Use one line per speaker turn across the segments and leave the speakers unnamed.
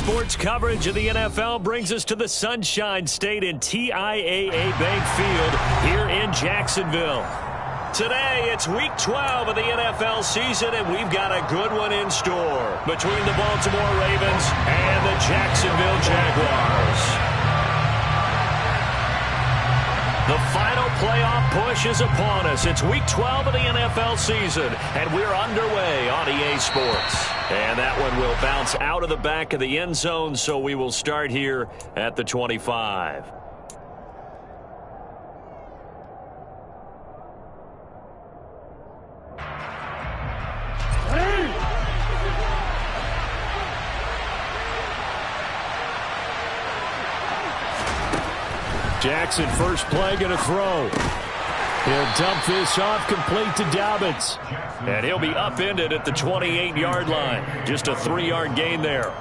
Sports coverage of the NFL brings us to the Sunshine State in TIAA Bank Field here in Jacksonville. Today, it's Week 12 of the NFL season, and we've got a good one in store between the Baltimore Ravens and the Jacksonville Jaguars. The final playoff push is upon us. It's Week 12 of the NFL season, and we're underway on EA Sports. And that one will bounce out of the back of the end zone, so we will start here at the 25. Jackson, first play, going to throw. He'll dump this off, complete to Dobbins. And he'll be upended at the 28-yard line. Just a 3-yard gain there.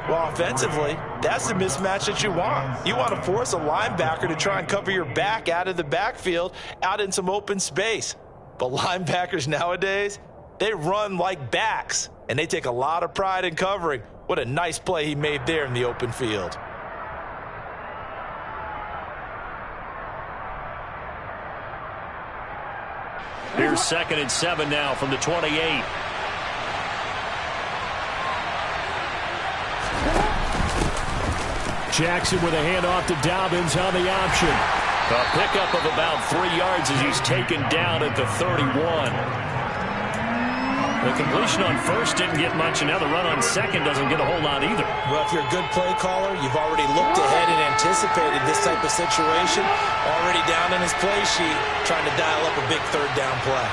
Well, offensively, that's the mismatch that you want. You want to force a linebacker to try and cover your back out of the backfield, out in some open space. But linebackers nowadays, they run like backs, and they take a lot of pride in covering. What a nice play he made there in the open field.
Here's 2nd and 7 now from the 28. Jackson with a handoff to Dobbins on the option. A pickup of about 3 yards as he's taken down at the 31. The completion on first didn't get much, and now the run on second doesn't get a whole lot either.
Well, if you're a good play caller, you've already looked ahead and anticipated this type of situation. Already down in his play sheet, trying to dial up a big third down play.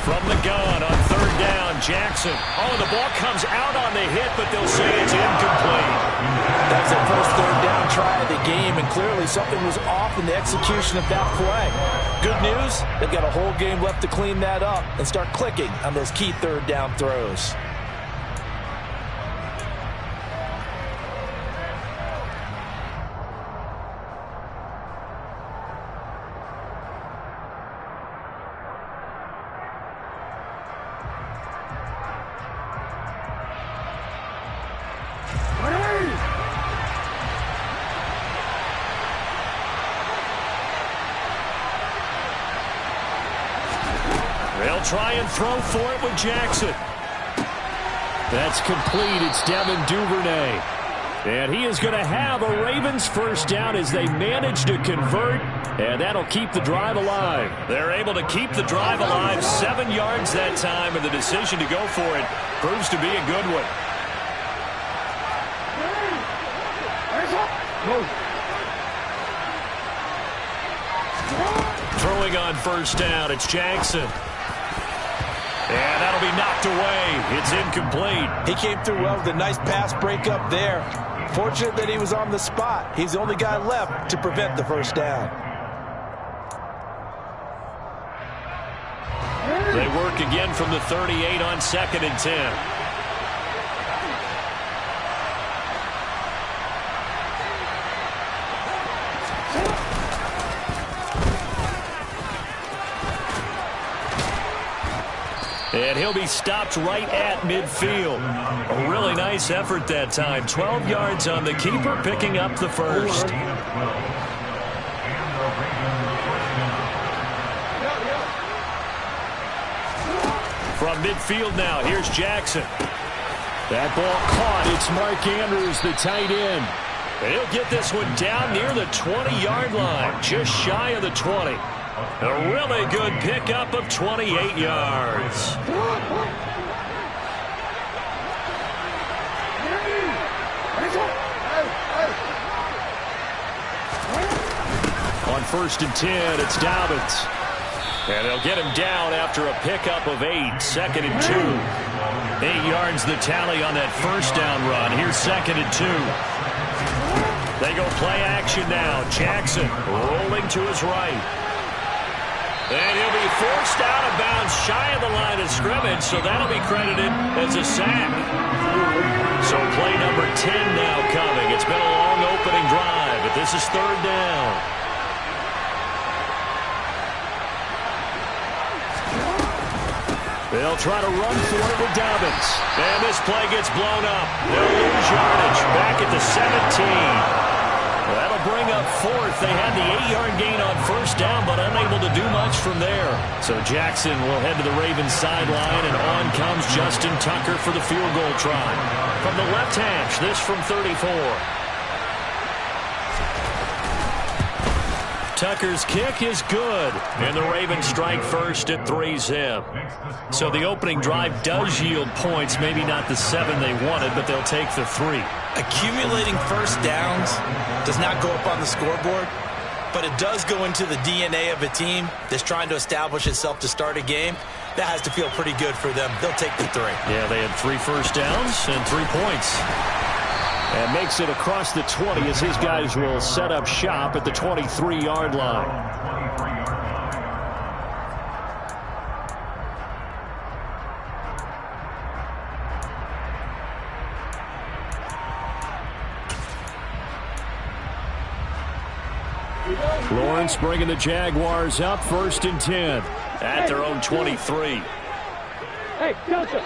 From the gun on third down, Jackson. Oh, the ball comes out on the hit, but they'll say it's incomplete.
That was their first third down try of the game, and clearly something was off in the execution of that play. Good news, they've got a whole game left to clean that up and start clicking on those key third down throws.
They'll try and throw for it with Jackson. That's complete. It's Devin Duvernay. And he is going to have a Ravens first down as they manage to convert, and that'll keep the drive alive. They're able to keep the drive alive, 7 yards that time, and the decision to go for it proves to be a good one. Throwing on first down, it's Jackson. And that'll be knocked away. It's incomplete.
He came through well with a nice pass breakup there. Fortunate that he was on the spot. He's the only guy left to prevent the first down.
They work again from the 38 on 2nd and 10. And he'll be stopped right at midfield. A really nice effort that time. 12 yards on the keeper, picking up the first. From midfield now, here's Jackson. That ball caught. It's Mark Andrews, the tight end. And he'll get this one down near the 20-yard line, just shy of the 20. A really good pickup of 28 yards. On 1st and 10, it's Dobbins. And they'll get him down after a pickup of 8, 2nd and 2. 8 yards the tally on that first down run. Here's 2nd and 2. They go play action now. Jackson rolling to his right. And he'll be forced out of bounds shy of the line of scrimmage, so that'll be credited as a sack. So play number 10 now coming. It's been a long opening drive, but this is 3rd down. They'll try to run for it with Dobbins. And this play gets blown up. They'll lose yardage back at the 17. That'll bring up fourth. They had the 8-yard gain on first down, but unable to do much from there. So Jackson will head to the Ravens sideline, and on comes Justin Tucker for the field goal try. From the left hash, this from 34. Tucker's kick is good, and the Ravens strike first at 3-zip. So the opening drive does yield points, maybe not the 7 they wanted, but they'll take the 3.
Accumulating first downs does not go up on the scoreboard, but it does go into the DNA of a team that's trying to establish itself to start a game. That has to feel pretty good for them. They'll take the 3.
Yeah, they had 3 first downs and 3 points. And makes it across the 20 as his guys will set up shop at the 23-yard line. Lawrence bringing the Jaguars up, 1st and 10 at their own 23.
Hey, Delta.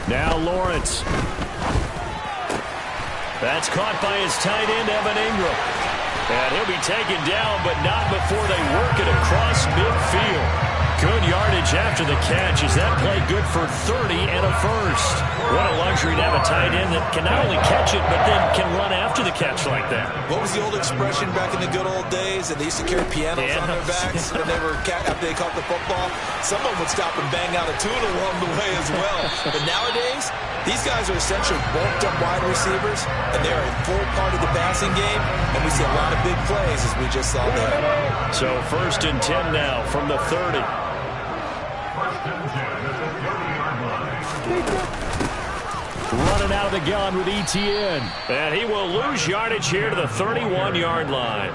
Now Lawrence. That's caught by his tight end, Evan Ingram. And he'll be taken down, but not before they work it across midfield. Good yardage after the catch. Is that play good for 30 and a first? What a luxury to have a tight end that can not only catch it, but then can run after the catch like that.
What was the old expression back in the good old days? And they used to carry pianos on their backs when they were after they caught the football. Someone would stop and bang out a tune along the way as well. But nowadays, these guys are essentially bulked up wide receivers, and they are a full part of the passing game, and we see a lot of big plays as we just saw there.
So 1st and 10 now from the 30. Running out of the gun with ETN. And he will lose yardage here to the 31-yard line.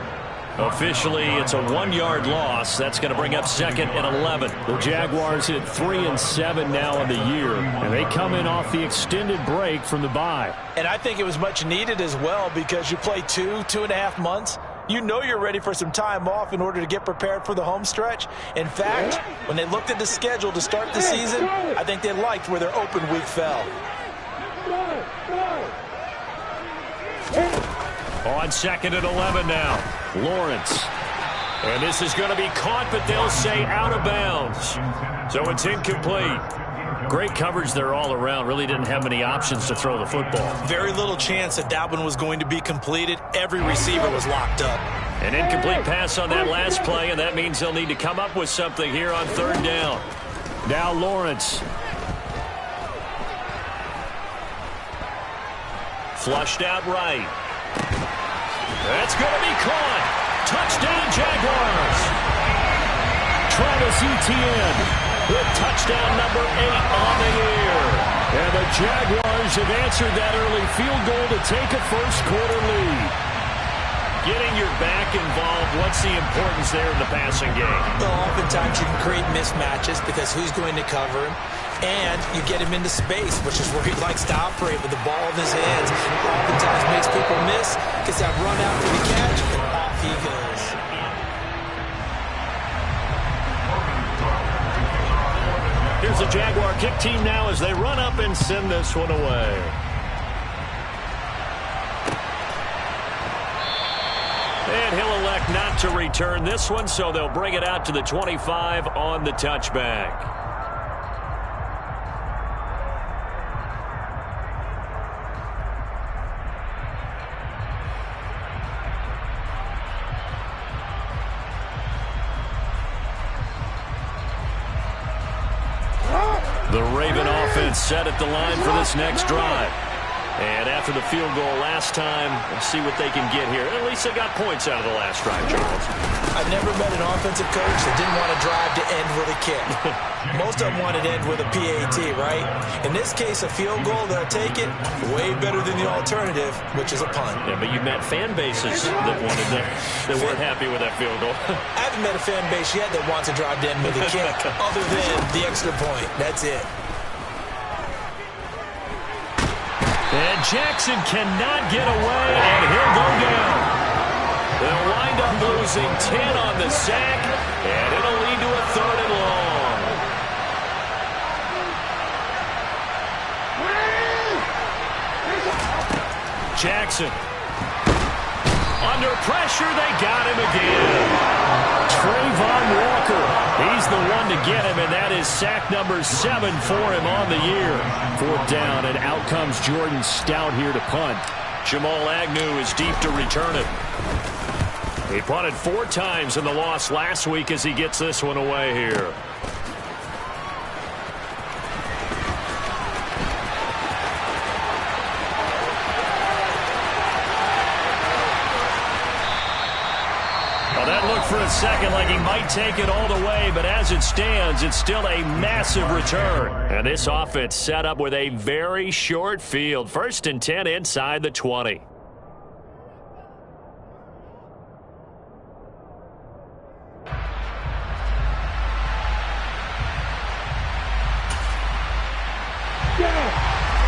Officially, it's a 1-yard loss. That's going to bring up 2nd and 11. The Jaguars hit 3-7 now on the year, and they come in off the extended break from the bye.
And I think it was much needed as well because you play 2.5 months. You know you're ready for some time off in order to get prepared for the home stretch. In fact, when they looked at the schedule to start the season, I think they liked where their open week fell.
On 2nd and 11 now, Lawrence. And this is going to be caught, but they'll say out of bounds. So it's incomplete. Great coverage there all around. Really didn't have many options to throw the football.
Very little chance that one was going to be completed. Every receiver was locked up.
An incomplete pass on that last play, and that means they'll need to come up with something here on 3rd down. Now Lawrence. Flushed out right. That's going to be caught. Touchdown, Jaguars. Travis Etienne with touchdown number 8 on the year. And the Jaguars have answered that early field goal to take a first-quarter lead. Getting your back involved, what's the importance there in the passing game?
Well, oftentimes you can create mismatches because who's going to cover him? And you get him into space, which is where he likes to operate with the ball in his hands. Oftentimes makes people miss, gets that run after the catch, and off he goes.
Here's the Jaguar kick team now as they run up and send this one away. And he'll elect not to return this one, so they'll bring it out to the 25 on the touchback. The Raven offense set at the line for this next drive. And after the field goal last time, we'll see what they can get here. At least they got points out of the last drive, Charles.
I've never met an offensive coach that didn't want to drive to end with a kick. Most of them wanted to end with a PAT, right? In this case, a field goal, they'll take it way better than the alternative, which is a punt.
Yeah, but you met fan bases that wanted that weren't happy with that field goal.
I haven't met a fan base yet that wants to drive to end with a kick other than the extra point. That's it.
And Jackson cannot get away, and he'll go down. They'll wind up losing 10 on the sack, and it'll lead to a 3rd Jackson. Under pressure, they got him again. Trayvon Walker, he's the one to get him, and that is sack number 7 for him on the year. 4th down, and out comes Jordan Stout here to punt. Jamal Agnew is deep to return it. He punted 4 times in the loss last week as he gets this one away here. For a second like he might take it all the way, but as it stands, it's still a massive return. And this offense set up with a very short field. 1st and 10 inside the 20.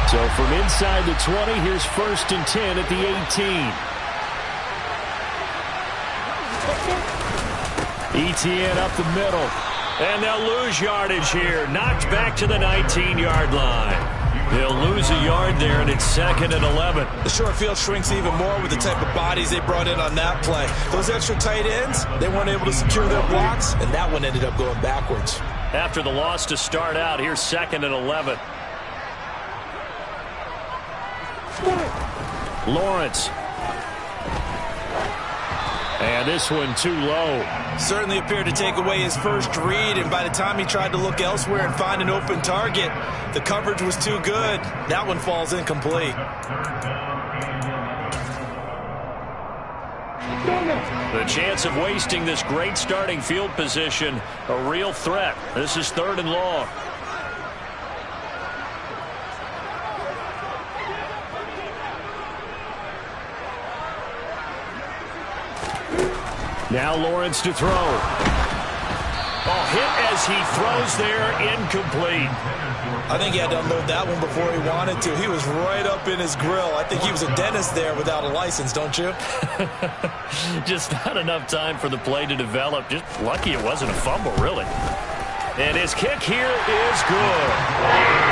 So from inside the 20, here's 1st and 10 at the 18. Etienne up the middle, and they'll lose yardage here. Knocked back to the 19-yard line. They'll lose a yard there, and it's 2nd and 11.
The short field shrinks even more with the type of bodies they brought in on that play. Those extra tight ends, they weren't able to secure their blocks, and that one ended up going backwards.
After the loss to start out, here's 2nd and 11. Lawrence. And this one too low.
Certainly appeared to take away his first read, and by the time he tried to look elsewhere and find an open target, the coverage was too good. That one falls incomplete.
The chance of wasting this great starting field position, a real threat. This is 3rd and long. Now Lawrence to throw. Oh, hit as he throws there, incomplete.
I think he had to unload that one before he wanted to. He was right up in his grill. I think he was a dentist there without a license, don't you?
Just not enough time for the play to develop. Just lucky it wasn't a fumble, really. And his kick here is good.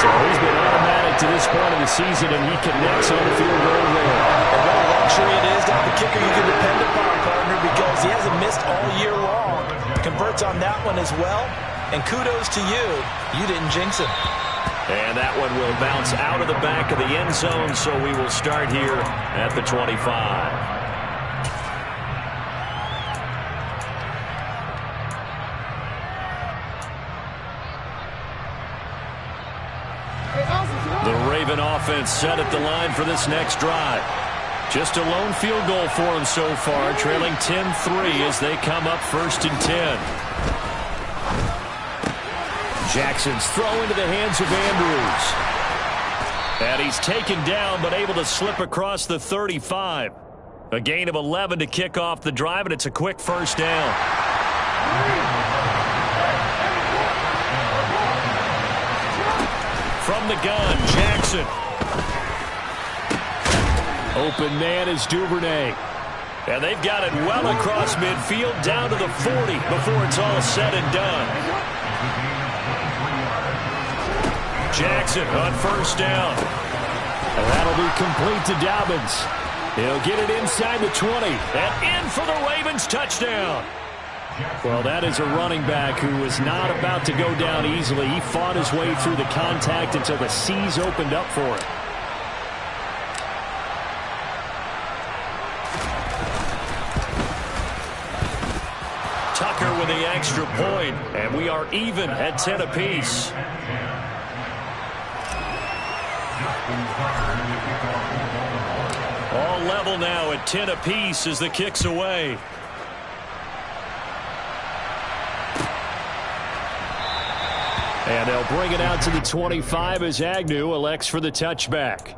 So he's been automatic to this point of the season, and he connects on the field goal there.
And what a luxury it is to have a kicker you can depend upon, partner, because he hasn't missed all year long. Converts on that one as well. And kudos to you. You didn't jinx him.
And that one will bounce out of the back of the end zone, so we will start here at the 25. The Raven offense set at the line for this next drive. Just a lone field goal for them so far, trailing 10-3 as they come up 1st and 10. Jackson's throw into the hands of Andrews. And he's taken down but able to slip across the 35. A gain of 11 to kick off the drive, and it's a quick 1st down. From the gun, Jackson. Open man is Duvernay. And they've got it well across midfield down to the 40 before it's all said and done. Jackson on 1st down. And that'll be complete to Dobbins. He'll get it inside the 20. And in for the Ravens touchdown. Well, that is a running back who was not about to go down easily. He fought his way through the contact until the seas opened up for him. Tucker with the extra point, and we are even at 10 apiece. All level now at 10 apiece as the kick's away. And they'll bring it out to the 25 as Agnew elects for the touchback.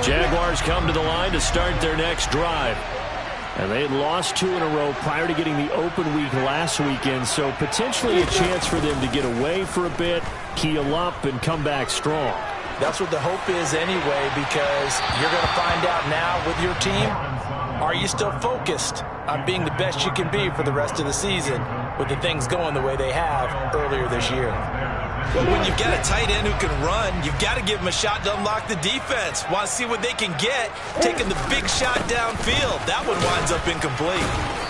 Jaguars come to the line to start their next drive. And they had lost 2 in a row prior to getting the open week last weekend, so potentially a chance for them to get away for a bit, keel up, and come back strong.
That's what the hope is anyway, because you're going to find out now with your team, are you still focused on being the best you can be for the rest of the season? with the things going the way they have earlier this year. Well, when you've got a tight end who can run, you've got to give him a shot to unlock the defense. Want to see what they can get, taking the big shot downfield. That one winds up incomplete.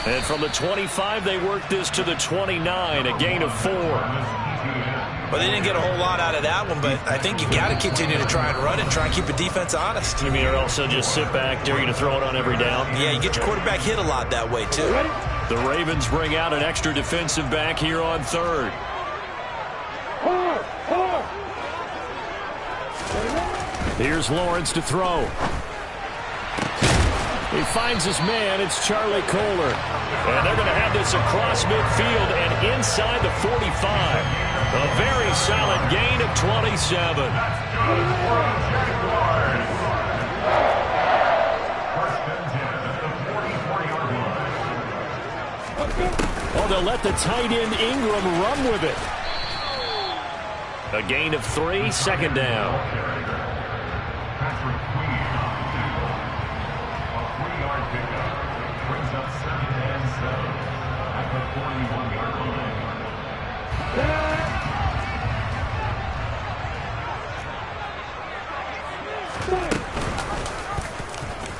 And from the 25, they work this to the 29, a gain of 4.
Well, they didn't get a whole lot out of that one, but I think you got to continue to try and run and try and keep the defense honest.
You mean, or also just sit back, dare you to throw it on every down?
Yeah, you get your quarterback hit a lot that way, too.
The Ravens bring out an extra defensive back here on third. Here's Lawrence to throw. He finds his man. It's Charlie Kohler. And they're going to have this across midfield and inside the 45. A very solid gain of 27. Oh, they'll let the tight end Ingram run with it. A gain of 3, second down.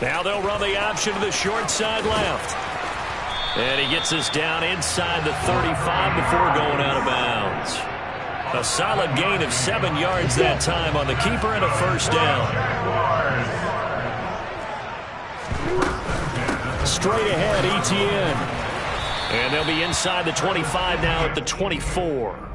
Now they'll run the option to the short side left. And he gets us down inside the 35 before going out of bounds. A solid gain of 7 yards that time on the keeper and a first down. Straight ahead, Etienne. And they'll be inside the 25 now at the 24.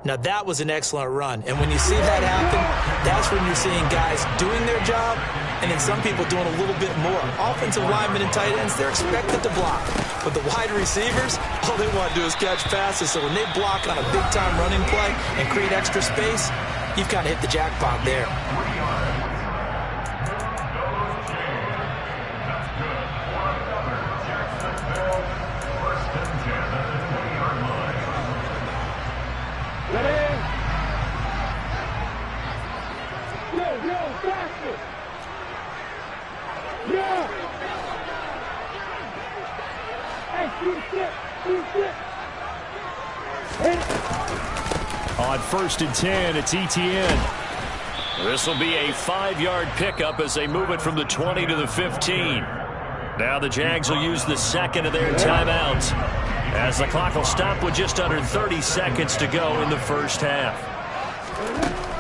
Now, that was an excellent run. And when you see that happen, that's when you're seeing guys doing their job and then some people doing a little bit more. Offensive linemen and tight ends, they're expected to block. But the wide receivers, all they want to do is catch passes. So when they block on a big-time running play and create extra space, you've kind of hit the jackpot there.
On 1st and 10, it's Etienne. This will be a 5-yard pickup as they move it from the 20 to the 15. Now the Jags will use the second of their timeouts as the clock will stop with just under 30 seconds to go in the first half.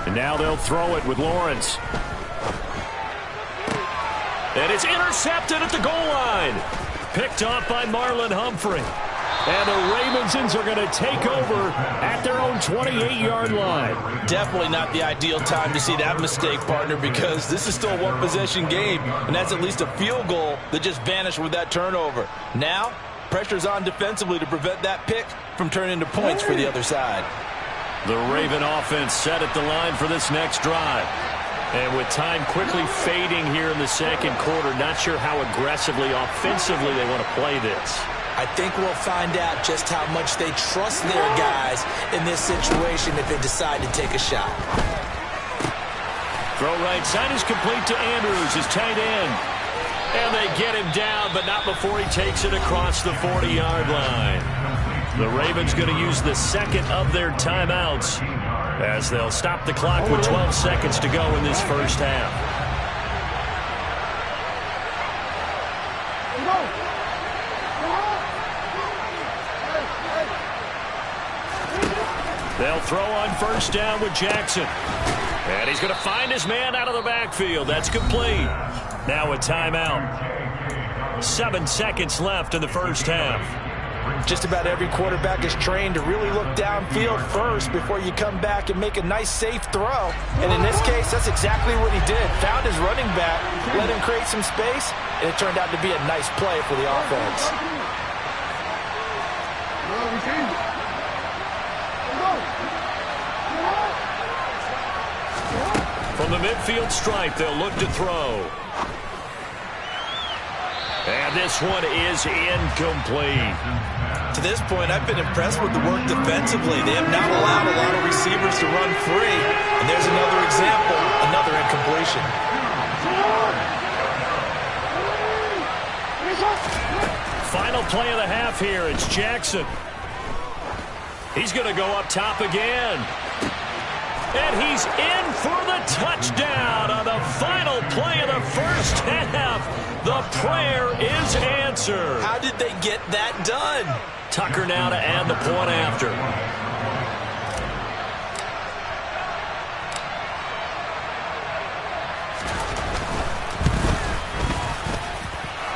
And now they'll throw it with Lawrence. And it's intercepted at the goal line. Picked off by Marlon Humphrey. And the Ravensons are going to take over at their own 28-yard line.
Definitely not the ideal time to see that mistake, partner, because this is still a one-possession game, and that's at least a field goal that just vanished with that turnover. Now, pressure's on defensively to prevent that pick from turning into points for the other side.
The Raven offense set at the line for this next drive. And with time quickly fading here in the second quarter, not sure how aggressively, offensively they want to play this.
I think we'll find out just how much they trust their guys in this situation if they decide to take a shot.
Throw right side is complete to Andrews, his tight end. And they get him down, but not before he takes it across the 40-yard line. The Ravens going to use the second of their timeouts as they'll stop the clock with 12 seconds to go in this first half. They'll throw on first down with Jackson. And he's going to find his man out of the backfield. That's complete. Now a timeout. 7 seconds left in the first half.
Just about every quarterback is trained to really look downfield first before you come back and make a nice, safe throw. And in this case, that's exactly what he did. Found his running back, let him create some space, and it turned out to be a nice play for the offense.
From the midfield stripe, they'll look to throw. And this one is incomplete.
To this point, I've been impressed with the work defensively. They have not allowed a lot of receivers to run free. And there's another example, another incompletion.
final play of the half here. It's Jackson. He's going to go up top again. And he's in for the touchdown on the final play of the first half. The prayer is answered.
How did they get that done?
Tucker now to add the point after.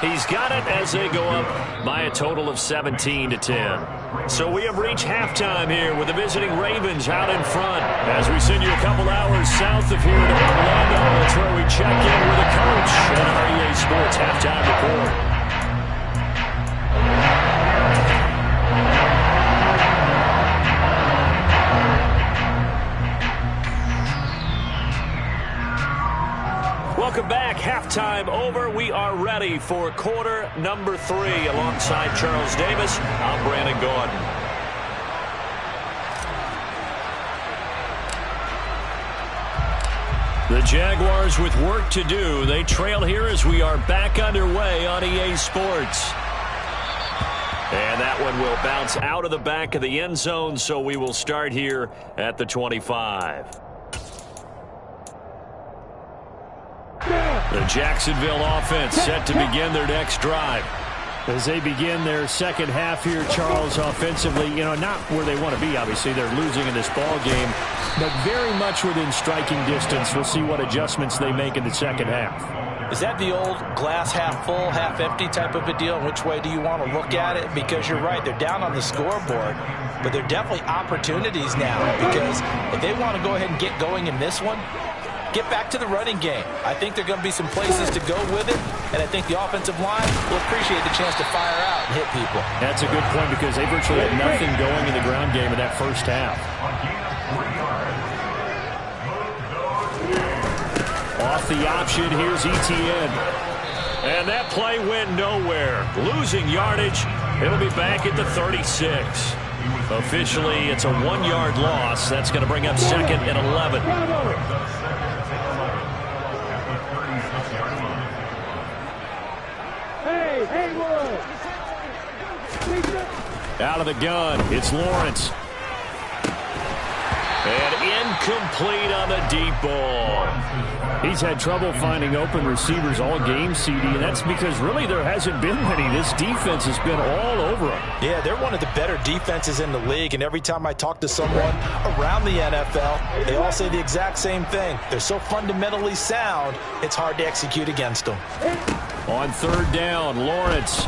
He's got it as they go up by a total of 17-10. So we have reached halftime here with the visiting Ravens out in front. As we send you a couple hours south of here to Orlando, that's where we check in with the coach at our EA Sports halftime report. Welcome back. Halftime over. We are ready for quarter number 3. Alongside Charles Davis, I'm Brandon Gordon. The Jaguars with work to do. They trail here as we are back underway on EA Sports. And that one will bounce out of the back of the end zone, so we will start here at the 25. The Jacksonville offense set to begin their next drive. As they begin their second half here, Charles, offensively, not where they want to be, obviously. They're losing in this ball game, but very much within striking distance. We'll see what adjustments they make in the second half.
Is that the old glass half full, half empty type of a deal? Which way do you want to look at it? Because you're right, they're down on the scoreboard, but they're definitely opportunities now, because if they want to go ahead and get going in this one, get back to the running game. I think there are going to be some places to go with it, and I think the offensive line will appreciate the chance to fire out and hit people.
That's a good point, because they virtually had nothing going in the ground game in that first half. Off the option, here's Etienne. And that play went nowhere. Losing yardage. It'll be back at the 36. Officially, it's a 1-yard loss. That's going to bring up second and 11. Out of the gun, it's Lawrence. And incomplete on the deep ball. He's had trouble finding open receivers all game, CD, and that's because really there hasn't been many. This defense has been all over them.
Yeah, they're one of the better defenses in the league, and every time I talk to someone around the NFL, they all say the exact same thing. They're so fundamentally sound, it's hard to execute against them.
On third down, Lawrence.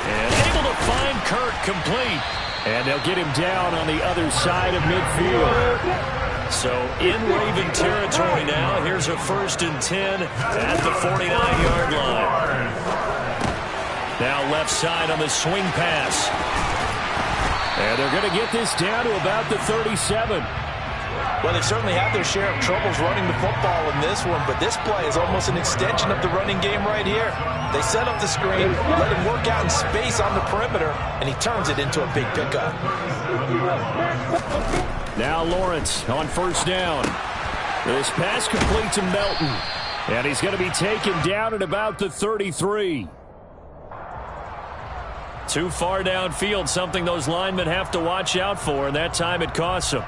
And able to find Kirk complete. And they'll get him down on the other side of midfield. So in Raven territory now. Here's a 1st and 10 at the 49-yard line. Now left side on the swing pass. And they're going to get this down to about the 37.
Well, they certainly have their share of troubles running the football in this one, but this play is almost an extension of the running game right here. They set up the screen, let him work out in space on the perimeter, and he turns it into a big pickup.
Now Lawrence on first down. This pass complete to Melton, and he's going to be taken down at about the 33. Too far downfield, something those linemen have to watch out for, and that time it costs them.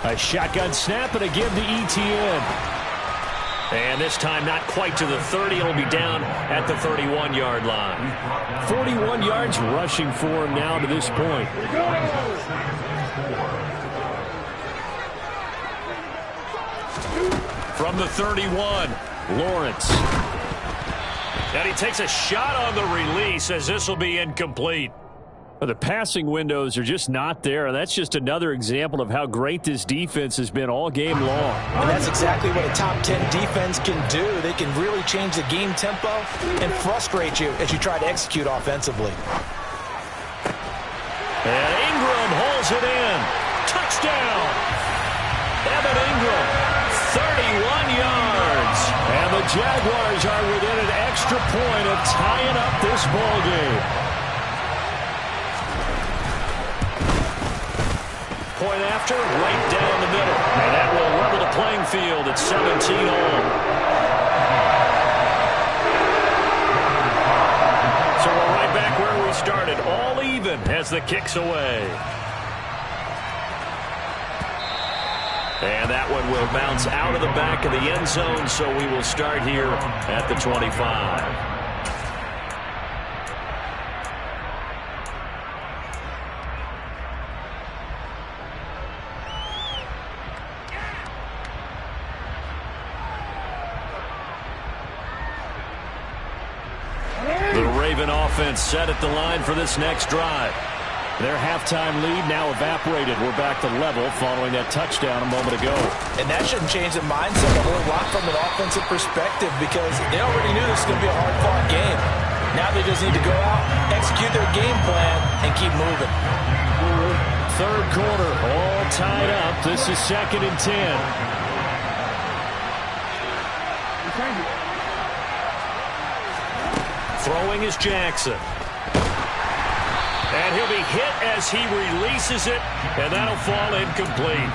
A shotgun snap and a give to Etienne. And this time not quite to the 30. It'll be down at the 31-yard line. 41 yards rushing for him now to this point. From the 31, Lawrence. And he takes a shot on the release as this will be incomplete. Well, the passing windows are just not there. That's just another example of how great this defense has been all game long.
And that's exactly what a top 10 defense can do. They can really change the game tempo and frustrate you as you try to execute offensively.
And Ingram holds it in. Touchdown! Evan Ingram, 31 yards. And the Jaguars are within an extra point of tying up this ball game. point after, right down the middle. And that will level the playing field at 17 all. So we're right back where we started, all even as the kick's away. And that one will bounce out of the back of the end zone, so we will start here at the 25. The Raven offense set at the line for this next drive. Their halftime lead now evaporated. We're back to level following that touchdown a moment ago.
And that shouldn't change the mindset a whole lot from an offensive perspective because they already knew this was going to be a hard-fought game. Now they just need to go out, execute their game plan, and keep moving.
Third quarter, all tied up. This is 2nd and 10. Throwing is Jackson. And he'll be hit as he releases it, and that'll fall incomplete.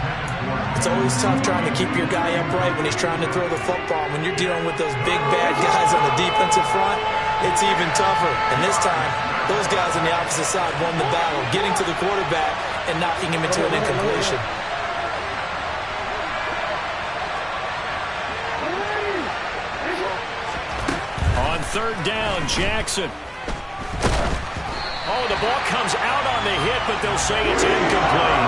It's always tough trying to keep your guy upright when he's trying to throw the football. When you're dealing with those big, bad guys on the defensive front, it's even tougher. And this time, those guys on the opposite side won the battle, getting to the quarterback and knocking him into an incompletion.
On third down, Jackson. Oh, the ball comes out on the hit, but they'll say it's incomplete.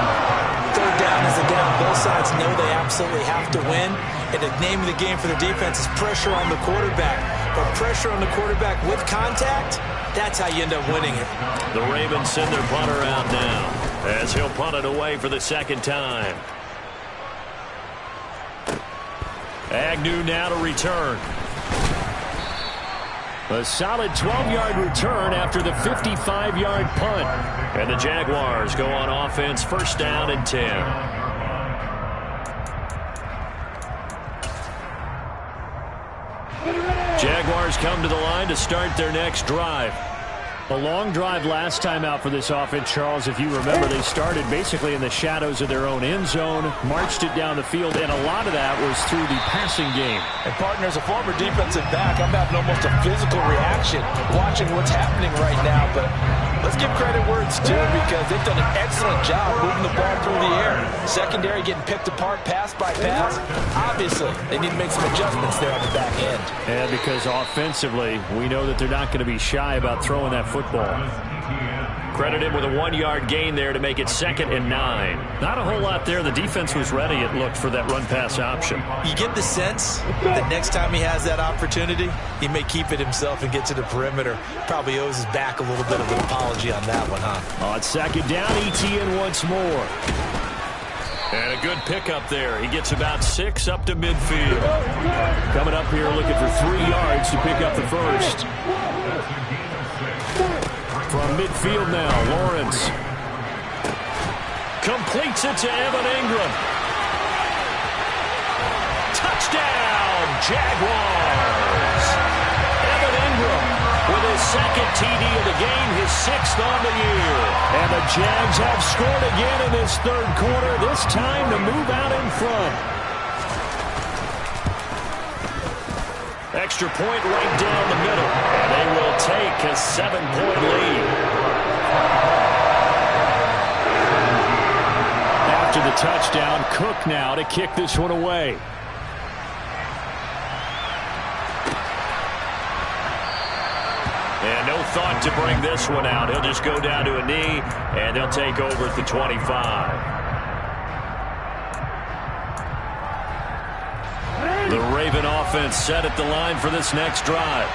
Third down is the down. Both sides know they absolutely have to win. And the name of the game for the defense is pressure on the quarterback. But pressure on the quarterback with contact, that's how you end up winning it.
The Ravens send their punter out now as he'll punt it away for the second time. Agnew now to return. A solid 12-yard return after the 55-yard punt. And the Jaguars go on offense, first down and 10. Jaguars come to the line to start their next drive. A long drive last time out for this offense, Charles. If you remember, they started basically in the shadows of their own end zone, marched it down the field, and a lot of that was through the passing game.
And, partner, as a former defensive back, I'm having almost a physical reaction watching what's happening right now. But let's give credit where it's due because they've done an excellent job moving the ball through the air. Secondary getting picked apart pass by pass. Obviously, they need to make some adjustments there on the back end.
And because offensively, we know that they're not going to be shy about throwing that football. Credited with a 1-yard gain there to make it 2nd and 9. Not a whole lot there. The defense was ready, it looked, for that run-pass option.
You get the sense that next time he has that opportunity, he may keep it himself and get to the perimeter. Probably owes his back a little bit of an apology on that one, huh?
On 2nd down, ETN once more. And a good pickup there. He gets about 6 up to midfield. Coming up here looking for 3 yards to pick up the first. From midfield now, Lawrence completes it to Evan Ingram. Touchdown, Jaguars! Evan Ingram with his 2nd TD of the game, his 6th on the year. And the Jags have scored again in this 3rd quarter, this time to move out in front. Extra point right down the middle. And they will take a 7-point lead. After the touchdown, Cook now to kick this one away. And no thought to bring this one out. He'll just go down to a knee, and they'll take over at the 25. The Raven offense set at the line for this next drive.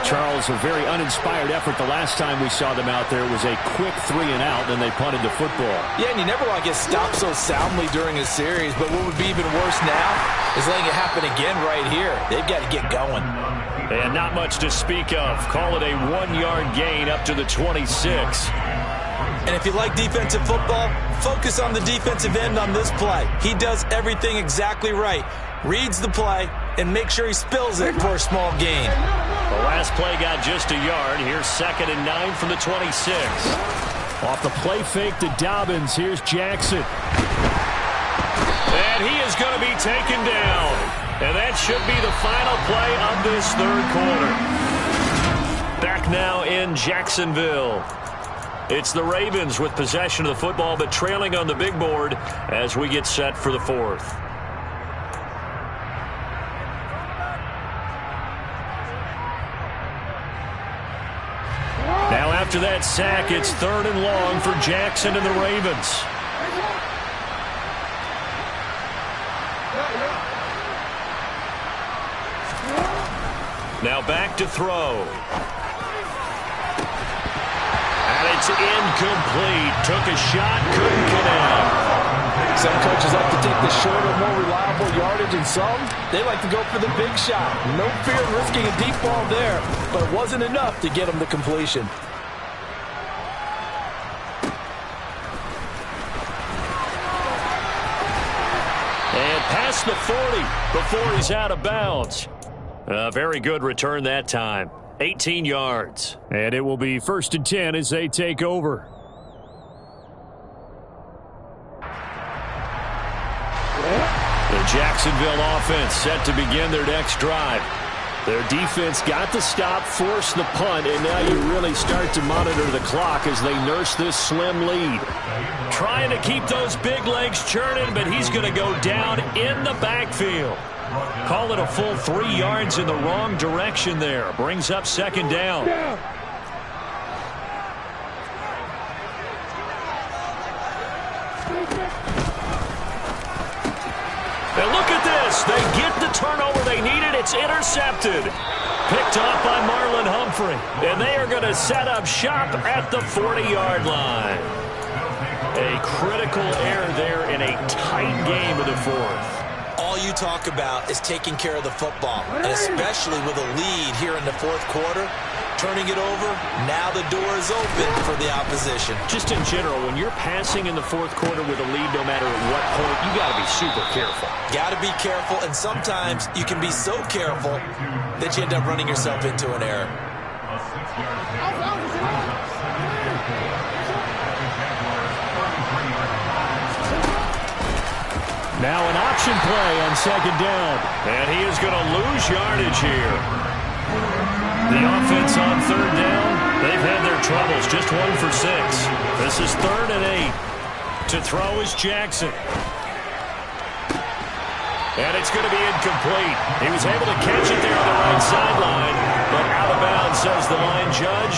Charles, a very uninspired effort the last time we saw them out there. It was a quick 3 and out, then they punted the football.
Yeah, and you never want to get stopped so soundly during a series, but what would be even worse now is letting it happen again right here. They've got to get going.
And not much to speak of. Call it a 1-yard gain up to the 26.
And if you like defensive football, focus on the defensive end on this play. He does everything exactly right. Reads the play and make sure he spills it for a small gain.
The last play got just a yard. Here's 2nd and 9 from the 26. Off the play fake to Dobbins, here's Jackson. And he is going to be taken down. And that should be the final play of this third quarter. Back now in Jacksonville. It's the Ravens with possession of the football, but trailing on the big board as we get set for the fourth. Now after that sack, it's 3rd and long for Jackson and the Ravens. Now back to throw. And it's incomplete. Took a shot, couldn't connect.
Some coaches like to take the shorter, more reliable yardage, and some, they like to go for the big shot. No fear of risking a deep ball there, but it wasn't enough to get him to completion.
And past the 40 before he's out of bounds. A very good return that time. 18 yards. And it will be 1st and 10 as they take over. The Jacksonville offense set to begin their next drive. Their defense got the stop, forced the punt, and now you really start to monitor the clock as they nurse this slim lead. Trying to keep those big legs churning, but he's going to go down in the backfield. Call it a full 3 yards in the wrong direction there. Brings up 2nd down. And look at this. They get the turnover they needed. It's intercepted. Picked off by Marlon Humphrey. And they are going to set up shop at the 40-yard line. A critical error there in a tight game of the fourth.
All you talk about is taking care of the football, and especially with a lead here in the fourth quarter. Turning it over, now the door is open for the opposition.
Just in general, when you're passing in the fourth quarter with a lead, no matter at what point, you got to be super careful.
Got to be careful, and sometimes you can be so careful that you end up running yourself into an error.
Now an option play on 2nd down. And he is going to lose yardage here. The offense on 3rd down, they've had their troubles. Just 1 for 6. This is 3rd and 8. To throw is Jackson. And it's going to be incomplete. He was able to catch it there on the right sideline, but out of bounds, says the line judge.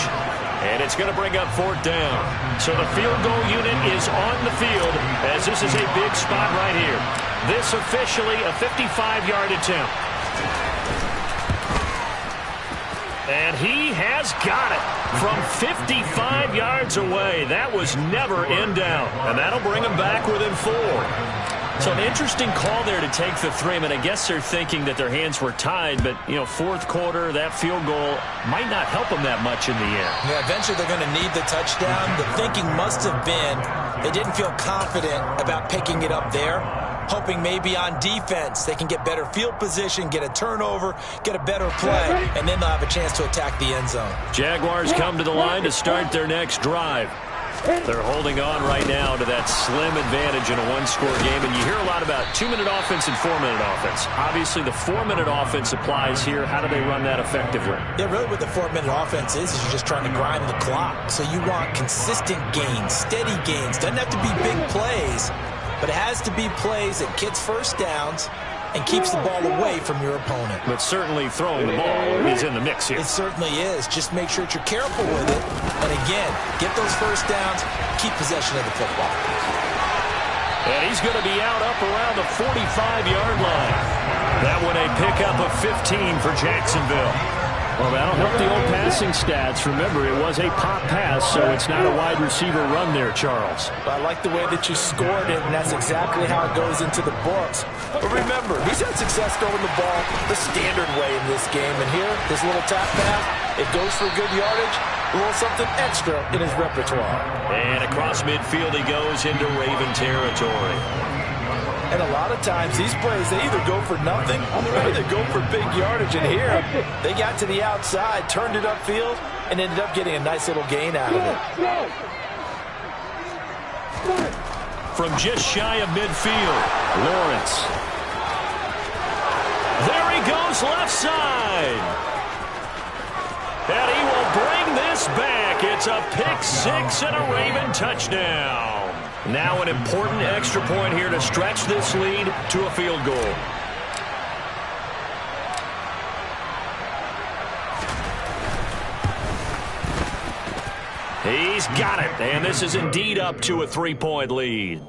And it's going to bring up 4th down. So the field goal unit is on the field as this is a big spot right here. This officially a 55-yard attempt. And he has got it from 55 yards away. That was never in doubt. And that'll bring him back within 4. So an interesting call there to take the 3. I mean, I guess they're thinking that their hands were tied, but, you know, fourth quarter, that field goal might not help them that much in the end.
Yeah, eventually they're going to need the touchdown. The thinking must have been they didn't feel confident about picking it up there, hoping maybe on defense they can get better field position, get a turnover, get a better play, and then they'll have a chance to attack the end zone.
Jaguars come to the line to start their next drive. They're holding on right now to that slim advantage in a one-score game, and you hear a lot about 2-minute offense and 4-minute offense. Obviously, the 4-minute offense applies here. How do they run that effectively?
Yeah, really what the 4-minute offense is you're just trying to grind the clock. So you want consistent gains, steady gains. Doesn't have to be big plays, but it has to be plays that gets first downs and keeps the ball away from your opponent.
But certainly throwing the ball is in the mix here.
It certainly is. Just make sure that you're careful with it. And again, get those first downs, keep possession of the football.
And he's going to be out up around the 45-yard line. That one a pickup of 15 for Jacksonville. Well, that'll help the old passing stats. Remember, it was a pop pass, so it's not a wide receiver run there, Charles.
I like the way that you scored it, and that's exactly how it goes into the books. But remember, he's had success throwing the ball the standard way in this game. And here, this little tap pass, it goes for good yardage, a little something extra in his repertoire.
And across midfield he goes into Raven territory.
And a lot of times, these plays, they either go for nothing or they go for big yardage. And here, they got to the outside, turned it upfield, and ended up getting a nice little gain out of it.
from just shy of midfield. Lawrence. There he goes left side. And he will bring this back. It's a pick six and a Raven touchdown. Now an important extra point here to stretch this lead to a field goal. He's got it, and this is indeed up to a 3-point lead.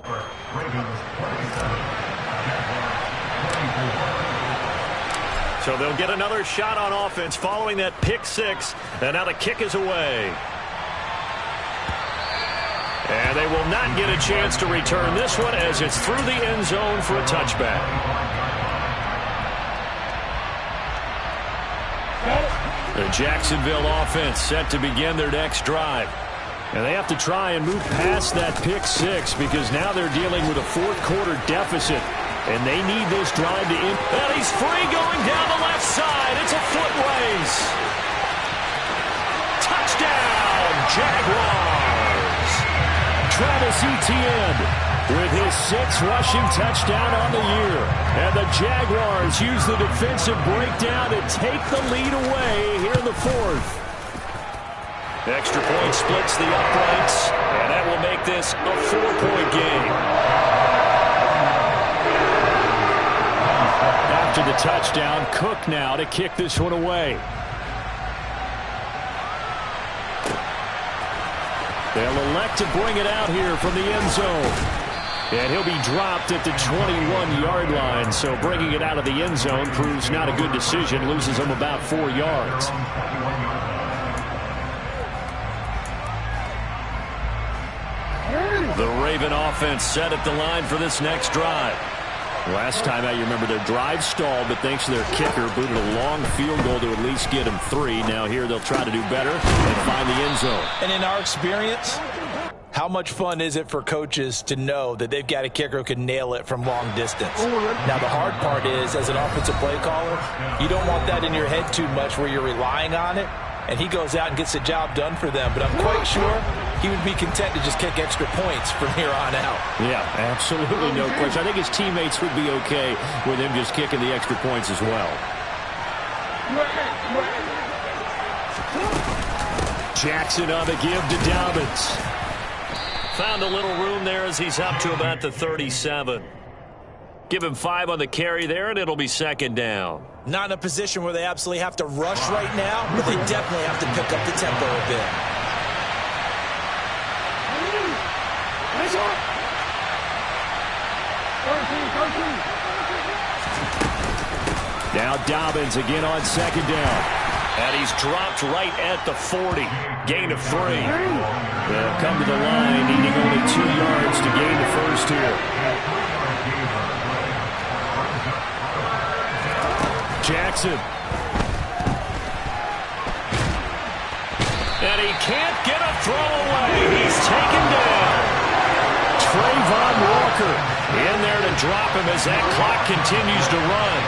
So they'll get another shot on offense following that pick six, and now the kick is away. And they will not get a chance to return this one as it's through the end zone for a touchback. The Jacksonville offense set to begin their next drive. And they have to try and move past that pick six because now they're dealing with a fourth-quarter deficit. And they need this drive to end. And he's free going down the left side. It's a foot race. Touchdown, Jaguars. Travis Etienne with his 6th rushing touchdown on the year. And the Jaguars use the defensive breakdown to take the lead away here in the fourth. Extra point splits the uprights, and that will make this a 4-point game. After the touchdown, Cook now to kick this one away. They'll elect to bring it out here from the end zone. And he'll be dropped at the 21-yard line, so bringing it out of the end zone proves not a good decision, loses him about 4 yards. The Raven offense set at the line for this next drive. Last time out, you remember their drive stalled, but thanks to their kicker, booted a long field goal to at least get them 3. Now here they'll try to do better and find the end zone.
And in our experience, how much fun is it for coaches to know that they've got a kicker who can nail it from long distance? Now the hard part is, as an offensive play caller, you don't want that in your head too much where you're relying on it. And he goes out and gets the job done for them. But I'm quite sure he would be content to just kick extra points from here on out.
Yeah, absolutely no question. I think his teammates would be okay with him just kicking the extra points as well. Jackson on the give to Dobbins. Found a little room there as he's up to about the 37. Give him 5 on the carry there, and it'll be second down.
Not in a position where they absolutely have to rush right now, but they definitely have to pick up the tempo a bit.
Now Dobbins again on second down. And he's dropped right at the 40. Gain of 3. They'll come to the line, needing only 2 yards to gain the first here. Jackson. And he can't get a throw away. He's taken down. Trayvon Walker in there to drop him as that clock continues to run.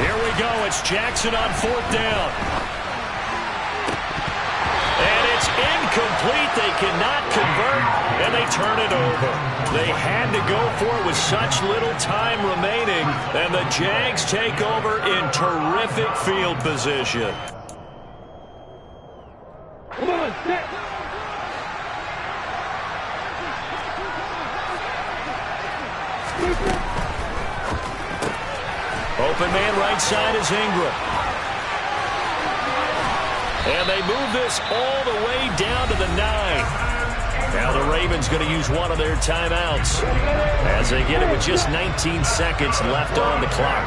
Here we go. It's Jackson on 4th down. And it's incomplete. They cannot convert, and they turn it over. They had to go for it with such little time remaining, and the Jags take over in terrific field position.
Come on, set.
Open man right side is Ingram. And they move this all the way down to the 9. Now the Ravens going to use one of their timeouts as they get it with just 19 seconds left on the clock.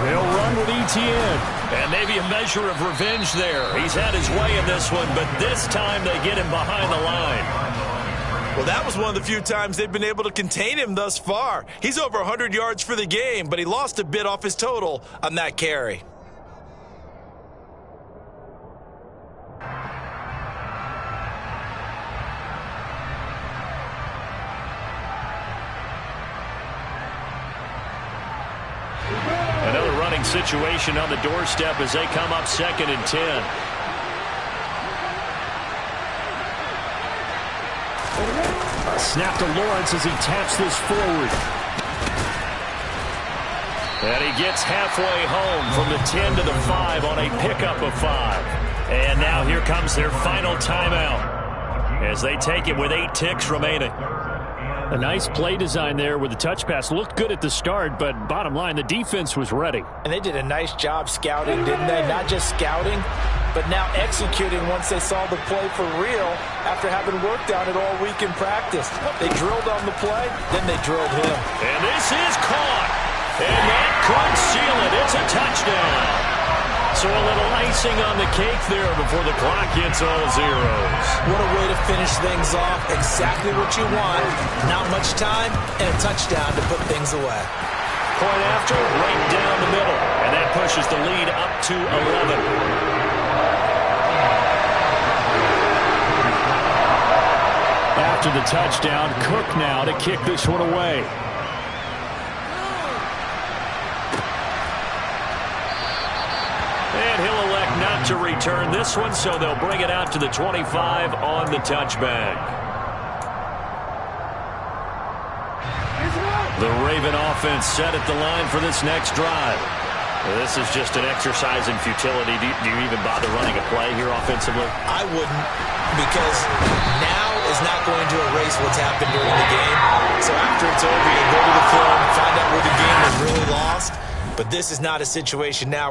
They'll run with Etienne. And maybe a measure of revenge there. He's had his way in this one, but this time they get him behind the line.
Well, that was one of the few times they've been able to contain him thus far. He's over 100 yards for the game, but he lost a bit off his total on that carry.
punting situation on the doorstep as they come up 2nd and 10. Snap to Lawrence as he taps this forward. And he gets halfway home from the 10 to the 5 on a pickup of 5. And now here comes their final timeout as they take it with 8 ticks remaining.
A nice play design there with the touch pass. Looked good at the start, but bottom line, the defense was ready.
And they did a nice job scouting, didn't they? Not just scouting, but now executing once they saw the play for real after having worked on it all week in practice. They drilled on the play, then they drilled him.
And this is caught. And that could seal it. It's a touchdown. So a little icing on the cake there before the clock hits all zeros.
What a way to finish things off. Exactly what you want. Not much time and a touchdown to put things away.
Point after, right down the middle. And that pushes the lead up to 11.
After the touchdown, Cook now to kick this one away.
And he'll elect not to return this one, so they'll bring it out to the 25 on the touchback. The Raven offense set at the line for this next drive. This is just an exercise in futility. Do you even bother running a play here offensively?
I wouldn't, because now is not going to erase what's happened during the game. So after it's over, you go to the film, find out where the game was really lost. But this is not a situation now where